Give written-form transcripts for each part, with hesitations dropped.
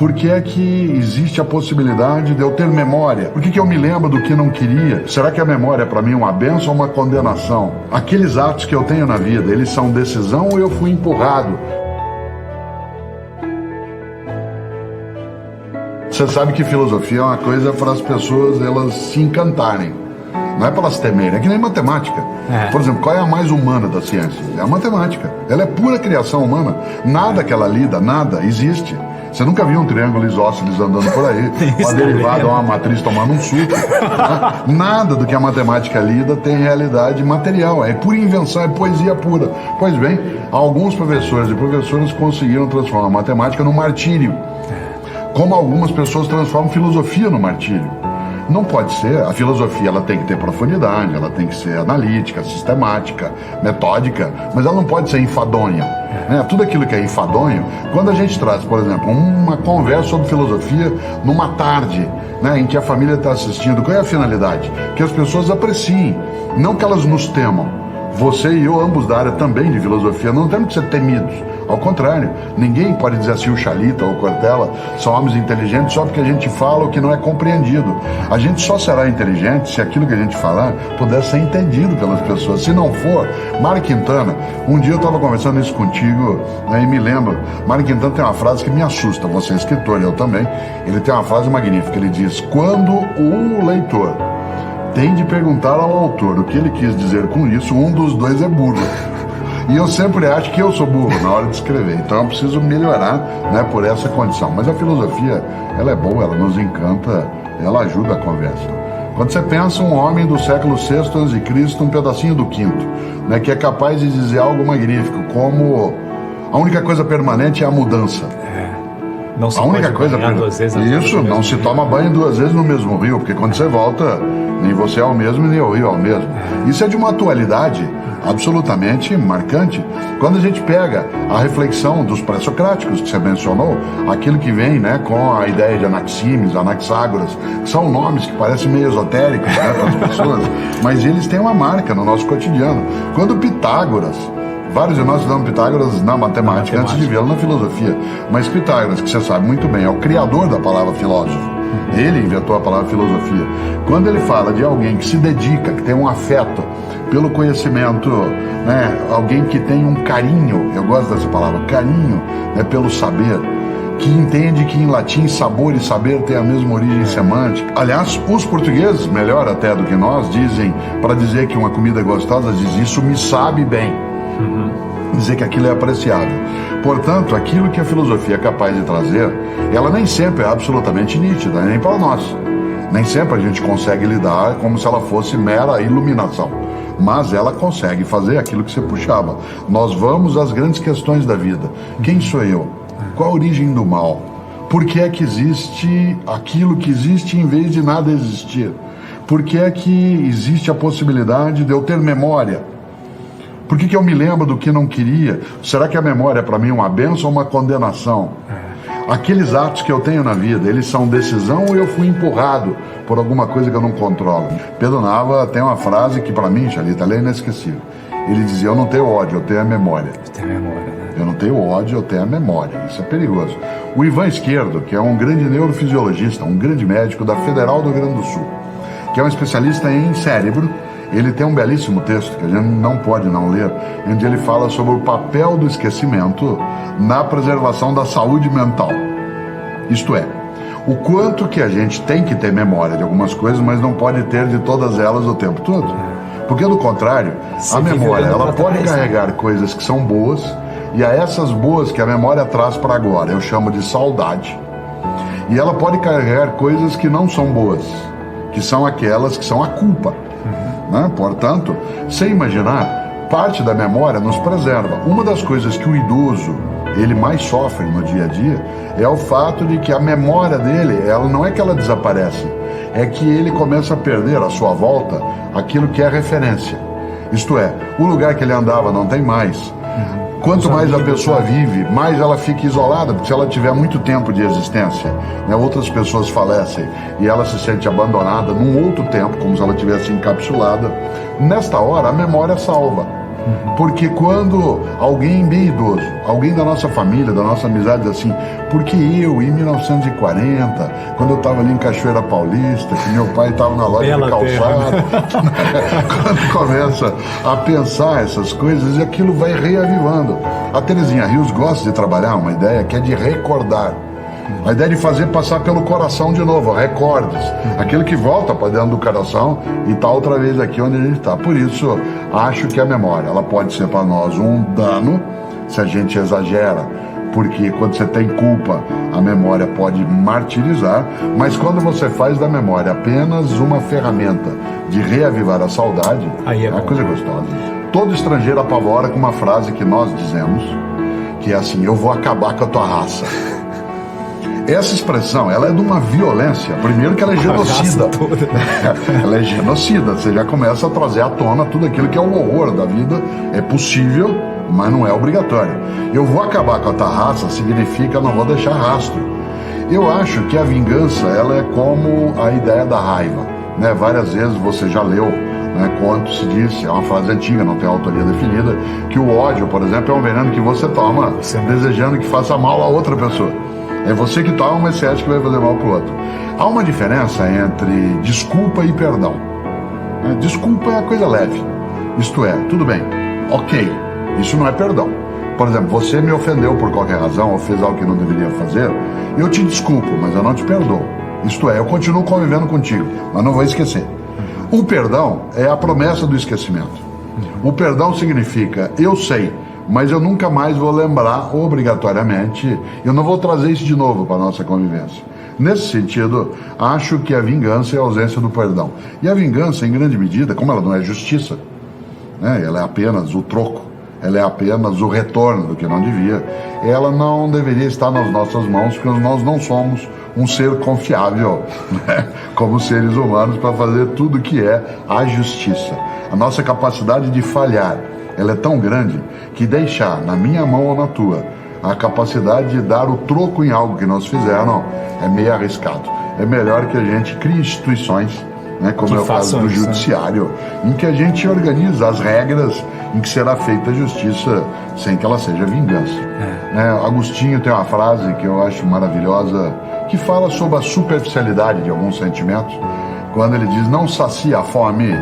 Por que é que existe a possibilidade de eu ter memória? Por que eu me lembro do que não queria? Será que a memória é para mim uma bênção ou uma condenação? Aqueles atos que eu tenho na vida, eles são decisão ou eu fui empurrado? Você sabe que filosofia é uma coisa para as pessoas elas se encantarem. Não é para elas temerem, é que nem matemática. Por exemplo, qual é a mais humana da ciência? É a matemática. Ela é pura criação humana. Nada que ela lida, nada existe. Você nunca viu um triângulo isósceles andando por aí, uma derivada ou uma matriz tomando um suco. Nada do que a matemática lida tem realidade material. É pura invenção, é poesia pura. Pois bem, alguns professores e professoras conseguiram transformar a matemática no martírio. Como algumas pessoas transformam filosofia no martírio. Não pode ser. A filosofia ela tem que ter profundidade, ela tem que ser analítica, sistemática, metódica, mas ela não pode ser enfadonha. Tudo aquilo que é enfadonho, quando a gente traz, por exemplo, uma conversa sobre filosofia numa tarde, em que a família está assistindo, qual é a finalidade? Que as pessoas apreciem, não que elas nos temam. Você e eu, ambos da área também de filosofia, não temos que ser temidos. Ao contrário, ninguém pode dizer assim, o Chalita ou o Cortella são homens inteligentes só porque a gente fala o que não é compreendido. A gente só será inteligente se aquilo que a gente falar puder ser entendido pelas pessoas. Se não for, Mário Quintana, um dia eu estava conversando isso contigo, e me lembro, Mário Quintana tem uma frase que me assusta, você é escritor, eu também, ele tem uma frase magnífica, ele diz, quando o leitor tem de perguntar ao autor o que ele quis dizer com isso, um dos dois é burro. E eu sempre acho que eu sou burro na hora de escrever, então eu preciso melhorar por essa condição. Mas a filosofia, ela é boa, ela nos encanta, ela ajuda a conversa. Quando você pensa um homem do século VI a.C., um pedacinho do V, que é capaz de dizer algo magnífico, como a única coisa permanente é a mudança. Não se a única coisa duas vezes isso, não se toma banho duas vezes no mesmo rio, porque quando você volta, nem você é o mesmo, nem o rio é o mesmo. Isso é de uma atualidade absolutamente marcante. Quando a gente pega a reflexão dos pré-socráticos que você mencionou, aquilo que vem com a ideia de Anaximes, Anaxágoras, que são nomes que parecem meio esotéricos para as pessoas, mas eles têm uma marca no nosso cotidiano. Quando Pitágoras, vários de nós estudamos Pitágoras na matemática antes de vê-lo na filosofia, mas Pitágoras, que você sabe muito bem, é o criador da palavra filósofo. Ele inventou a palavra filosofia. Quando ele fala de alguém que se dedica, que tem um afeto pelo conhecimento, alguém que tem um carinho, eu gosto dessa palavra, carinho, pelo saber, que entende que em latim sabor e saber tem a mesma origem semântica. Aliás, os portugueses, melhor até do que nós, dizem, para dizer que uma comida é gostosa, diz isso me sabe bem. Dizer que aquilo é apreciável. Portanto, aquilo que a filosofia é capaz de trazer, ela nem sempre é absolutamente nítida, nem para nós. Nem sempre a gente consegue lidar como se ela fosse mera iluminação. Mas ela consegue fazer aquilo que você puxava. Nós vamos às grandes questões da vida. Quem sou eu? Qual a origem do mal? Por que é que existe aquilo que existe em vez de nada existir? Por que é que existe a possibilidade de eu ter memória? Por que eu me lembro do que não queria? Será que a memória é para mim uma bênção ou uma condenação? Aqueles atos que eu tenho na vida, eles são decisão ou eu fui empurrado por alguma coisa que eu não controlo? Pedro Nava tem uma frase que para mim, Chalita, ela é inesquecível. Ele dizia, eu não tenho ódio, eu tenho a memória. Eu não tenho ódio, eu tenho a memória. Isso é perigoso. O Ivan Esquerdo, que é um grande neurofisiologista, um grande médico da Federal do Rio Grande do Sul, que é um especialista em cérebro, ele tem um belíssimo texto, que a gente não pode não ler, onde ele fala sobre o papel do esquecimento na preservação da saúde mental. Isto é, o quanto que a gente tem que ter memória de algumas coisas, mas não pode ter de todas elas o tempo todo. Porque, do contrário, a memória ela pode carregar coisas que são boas, e a essas boas que a memória traz para agora, eu chamo de saudade. E ela pode carregar coisas que não são boas, que são aquelas que são a culpa. Portanto, sem imaginar, parte da memória nos preserva. Uma das coisas que o idoso ele mais sofre no dia a dia é o fato de que a memória dele, ela não é que ela desaparece, é que ele começa a perder à sua volta aquilo que é referência. Isto é, o lugar que ele andava não tem mais. Quanto mais a pessoa vive, mais ela fica isolada, porque se ela tiver muito tempo de existência, outras pessoas falecem e ela se sente abandonada num outro tempo, como se ela tivesse encapsulada. Nesta hora, a memória salva. Porque quando alguém bem idoso, alguém da nossa família, da nossa amizade, diz assim, porque eu, em 1940, quando eu estava ali em Cachoeira Paulista, que meu pai estava na loja de calçado, quando começa a pensar essas coisas, e aquilo vai reavivando. A Terezinha Rios gosta de trabalhar uma ideia que é de recordar. A ideia de fazer passar pelo coração de novo, recordes. Aquilo que volta para dentro do coração e está outra vez aqui onde a gente está. Por isso, acho que a memória, ela pode ser para nós um dano, se a gente exagera, porque quando você tem culpa, a memória pode martirizar, mas quando você faz da memória apenas uma ferramenta de reavivar a saudade, aí é uma coisa gostosa. Todo estrangeiro apavora com uma frase que nós dizemos, que é assim, eu vou acabar com a tua raça. Essa expressão, ela é de uma violência. Primeiro que ela é genocida. Ela é genocida. Você já começa a trazer à tona tudo aquilo que é o horror da vida. É possível, mas não é obrigatório. Eu vou acabar com a tua raça significa não vou deixar rastro. Eu acho que a vingança, ela é como a ideia da raiva. Né? Várias vezes você já leu, né, quanto se disse, é uma frase antiga, não tem autoria definida, que o ódio, por exemplo, é um veneno que você toma desejando que faça mal a outra pessoa. É você que toma, mas você acha que vai fazer mal para o outro. Há uma diferença entre desculpa e perdão. Desculpa é coisa leve. Isto é, tudo bem, ok, isso não é perdão. Por exemplo, você me ofendeu por qualquer razão ou fez algo que não deveria fazer, eu te desculpo, mas eu não te perdoo. Isto é, eu continuo convivendo contigo, mas não vou esquecer. O perdão é a promessa do esquecimento. O perdão significa, eu sei, mas eu nunca mais vou lembrar obrigatoriamente, eu não vou trazer isso de novo para a nossa convivência. Nesse sentido, acho que a vingança é a ausência do perdão. E a vingança, em grande medida, como ela não é justiça, né, ela é apenas o troco, ela é apenas o retorno do que não devia, ela não deveria estar nas nossas mãos, porque nós não somos um ser confiável, né, como seres humanos, para fazer tudo que é a justiça. A nossa capacidade de falhar, ela é tão grande que deixar na minha mão ou na tua a capacidade de dar o troco em algo que nos fizeram é meio arriscado. É melhor que a gente crie instituições, né, como é o caso do judiciário, em que a gente organiza as regras em que será feita a justiça sem que ela seja vingança. Né, Agostinho tem uma frase que eu acho maravilhosa, que fala sobre a superficialidade de alguns sentimentos, quando ele diz, não sacia a fome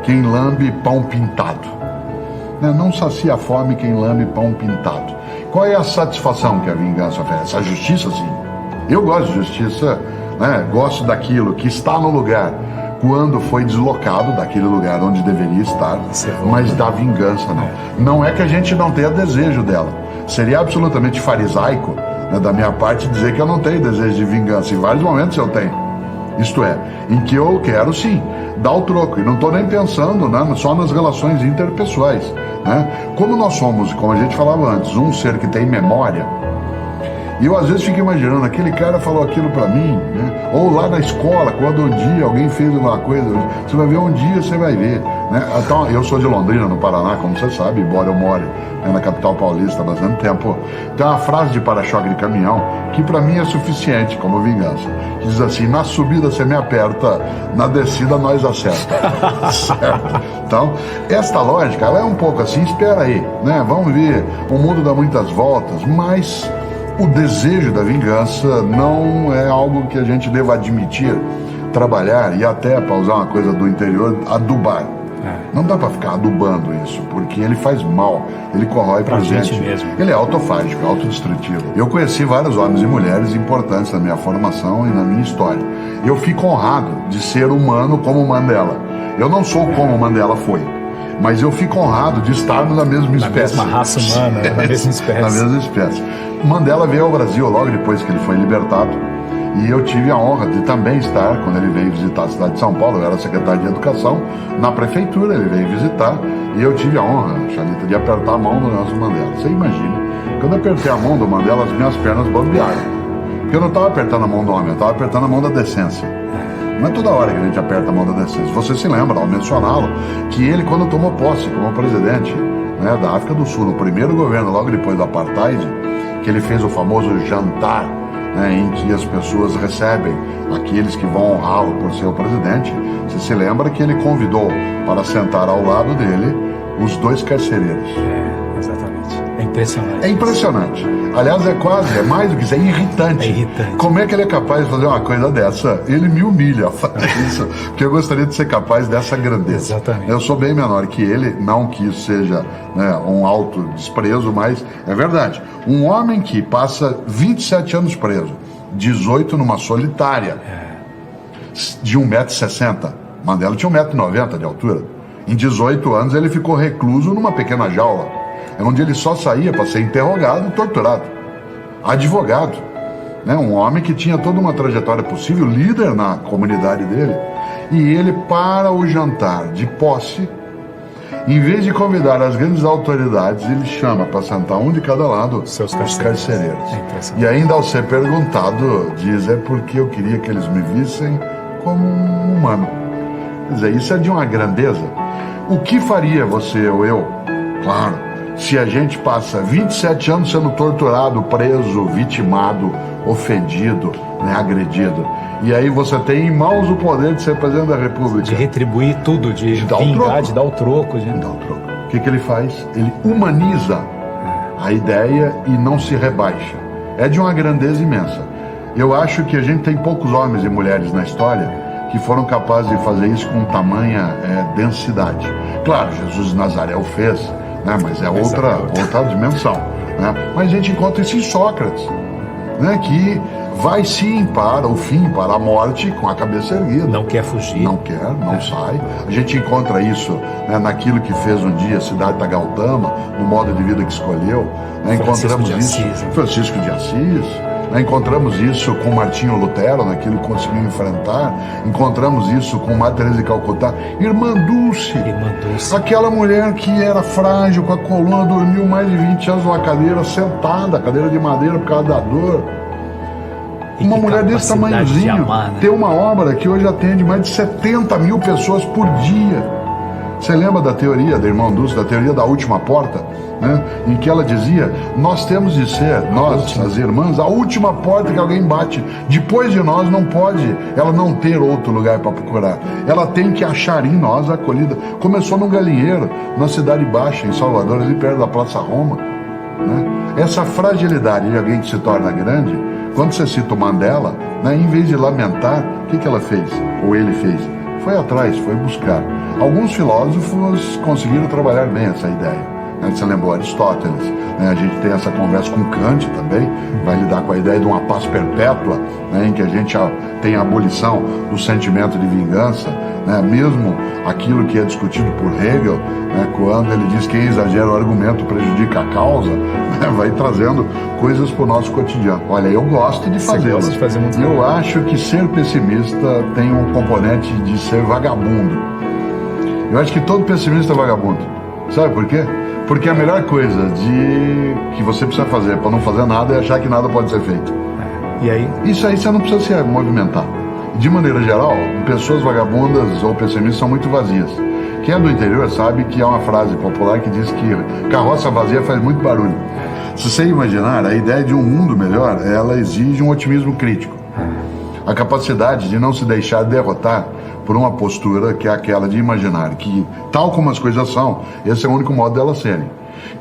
quem lambe pão pintado. Não sacia a fome quem lame pão pintado. Qual é a satisfação que a vingança oferece? A justiça, sim. Eu gosto de justiça, né? Gosto daquilo que está no lugar quando foi deslocado daquele lugar onde deveria estar, mas da vingança não. Não é que a gente não tenha desejo dela. Seria absolutamente farisaico, né, da minha parte dizer que eu não tenho desejo de vingança. Em vários momentos eu tenho. Isto é, em que eu quero sim dar o troco. E não estou nem pensando, né, só nas relações interpessoais. Né? Como nós somos, como a gente falava antes, um ser que tem memória, e eu às vezes fico imaginando, aquele cara falou aquilo para mim, né? Ou lá na escola, quando um dia alguém fez uma coisa, você vai ver um dia, você vai ver. Né? Então, eu sou de Londrina, no Paraná, como você sabe, embora eu more, né, na capital paulista há bastante tempo. Tem uma frase de para-choque de caminhão que para mim é suficiente como vingança. Que diz assim, na subida você me aperta, na descida nós acerta. Certo? Então, esta lógica, ela é um pouco assim, espera aí, né? Vamos ver, o mundo dá muitas voltas, mas o desejo da vingança não é algo que a gente deva admitir, trabalhar e até, para usar uma coisa do interior, adubar. Não dá para ficar adubando isso, porque ele faz mal, ele corrói pra gente mesmo. Ele é autofágico, autodestrutivo. Eu conheci vários homens e mulheres importantes na minha formação e na minha história. Eu fico honrado de ser humano como Mandela. Eu não sou como Mandela foi, mas eu fico honrado de estarmos na mesma espécie. Na mesma raça humana, na mesma espécie. Na mesma espécie. Mandela veio ao Brasil logo depois que ele foi libertado, e eu tive a honra de também estar, quando ele veio visitar a cidade de São Paulo, eu era secretário de Educação, na prefeitura ele veio visitar, e eu tive a honra, Xanita, de apertar a mão do Nelson Mandela. Você imagina, quando eu apertei a mão do Mandela, as minhas pernas bambearam, porque eu não estava apertando a mão do homem, eu estava apertando a mão da decência. Não é toda hora que a gente aperta a mão da decência. Você se lembra, ao mencioná-lo, que ele, quando tomou posse como presidente, né, da África do Sul, no primeiro governo, logo depois do Apartheid, que ele fez o famoso jantar, né, em que as pessoas recebem aqueles que vão honrá-lo por ser o presidente. Você se lembra que ele convidou para sentar ao lado dele Os Dois Carcereiros. Exatamente. É impressionante. É impressionante. Aliás, é mais do que isso, é irritante. É irritante. Como é que ele é capaz de fazer uma coisa dessa? Ele me humilha a fazer isso, porque eu gostaria de ser capaz dessa grandeza. Exatamente. Eu sou bem menor que ele, não que isso seja, né, um alto desprezo, mas é verdade. Um homem que passa 27 anos preso, 18 numa solitária, de 1,60 m. Mandela tinha 1,90 m de altura. Em 18 anos ele ficou recluso numa pequena jaula, onde ele só saía para ser interrogado e torturado. Advogado, né? Um homem que tinha toda uma trajetória possível, líder na comunidade dele. E ele, para o jantar de posse, em vez de convidar as grandes autoridades, ele chama para sentar um de cada lado os carcereiros. E ainda ao ser perguntado, diz: é porque eu queria que eles me vissem como um humano. Quer dizer, isso é de uma grandeza. O que faria você ou eu? Claro, se a gente passa 27 anos sendo torturado, preso, vitimado, ofendido, né, agredido, e aí você tem em mãos o poder de ser presidente da República. De retribuir tudo, de vingar, de dar o troco. Dar o troco. O que ele faz? Ele humaniza a ideia e não se rebaixa. É de uma grandeza imensa. Eu acho que a gente tem poucos homens e mulheres na história que foram capazes de fazer isso com tamanha densidade. Claro, Jesus de Nazaré o fez, né, mas é outra dimensão. Né? Mas a gente encontra isso em Sócrates, né, que vai sim para o fim, para a morte, com a cabeça erguida. Não quer fugir. Não quer, não sai. A gente encontra isso, né, naquilo que fez um dia Siddhartha Gautama, no modo de vida que escolheu. Né, encontramos isso. Francisco de Assis. Encontramos isso com Martinho Lutero, naquilo que conseguiu enfrentar. Encontramos isso com Madre Teresa de Calcutá. Irmã Dulce, aquela mulher que era frágil, com a coluna, dormiu mais de 20 anos numa cadeira sentada, cadeira de madeira por causa da dor. Uma mulher desse tamanhozinho, tem uma obra que hoje atende mais de 70 mil pessoas por dia. Você lembra da teoria da irmã Dulce, da teoria da última porta, né? Em que ela dizia: nós temos de ser, nós, as irmãs, a última porta que alguém bate. Depois de nós não pode ela não ter outro lugar para procurar. Ela tem que achar em nós a acolhida. Começou num galinheiro, na Cidade Baixa, em Salvador, ali perto da Praça Roma. Né? Essa fragilidade de alguém que se torna grande, quando você cita o Mandela, né, em vez de lamentar, o que ela fez? Ou ele fez? Foi atrás, foi buscar. Alguns filósofos conseguiram trabalhar bem essa ideia. Você lembrou Aristóteles, né? A gente tem essa conversa com Kant também, vai lidar com a ideia de uma paz perpétua, né? Em que a gente tem a abolição do sentimento de vingança, né? Mesmo aquilo que é discutido por Hegel, né? Quando ele diz que quem exagera o argumento prejudica a causa, né? Vai trazendo coisas para o nosso cotidiano. Olha, eu gosto de fazê-lo. Eu acho que ser pessimista tem um componente de ser vagabundo. Eu acho que todo pessimista é vagabundo. Sabe por quê? Porque a melhor coisa que você precisa fazer para não fazer nada é achar que nada pode ser feito. E aí? Isso aí você não precisa se movimentar. De maneira geral, pessoas vagabundas ou pessimistas são muito vazias. Quem é do interior sabe que há uma frase popular que diz que carroça vazia faz muito barulho. Se você imaginar, a ideia de um mundo melhor, ela exige um otimismo crítico. A capacidade de não se deixar derrotar por uma postura que é aquela de imaginar que, tal como as coisas são, esse é o único modo delas serem.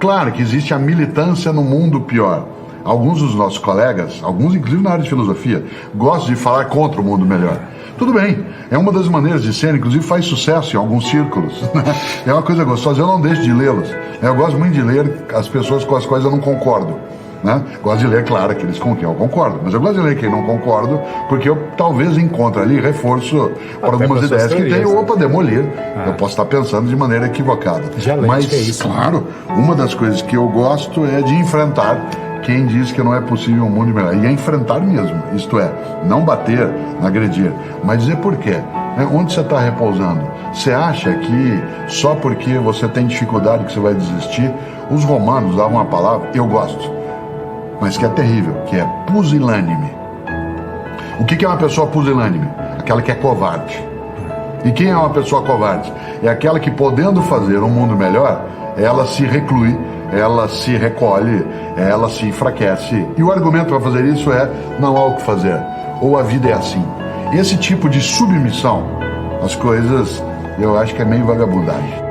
Claro que existe a militância no mundo pior. Alguns dos nossos colegas, alguns inclusive na área de filosofia, gostam de falar contra o mundo melhor. Tudo bem, é uma das maneiras de ser, inclusive faz sucesso em alguns círculos. É uma coisa gostosa, eu não deixo de lê-los. Eu gosto muito de ler as pessoas com as quais eu não concordo. Né? Gosto de ler, claro, aqueles com quem eu concordo, mas eu gosto de ler quem não concordo, porque eu talvez encontre ali reforço para algumas ideias que tenho, ou para demolir. Eu posso estar pensando de maneira equivocada. Mas, é isso, claro, uma das coisas que eu gosto é de enfrentar quem diz que não é possível um mundo melhor. E é enfrentar mesmo, isto é, não bater, não agredir, mas dizer por quê. Onde você está repousando? Você acha que só porque você tem dificuldade que você vai desistir? Os romanos davam uma palavra, eu gosto, mas que é terrível, que é pusilânime. O que é uma pessoa pusilânime? Aquela que é covarde. E quem é uma pessoa covarde? É aquela que, podendo fazer um mundo melhor, ela se reclui, ela se recolhe, ela se enfraquece. E o argumento para fazer isso é: não há o que fazer, ou a vida é assim. Esse tipo de submissão às coisas, eu acho que é meio vagabundagem.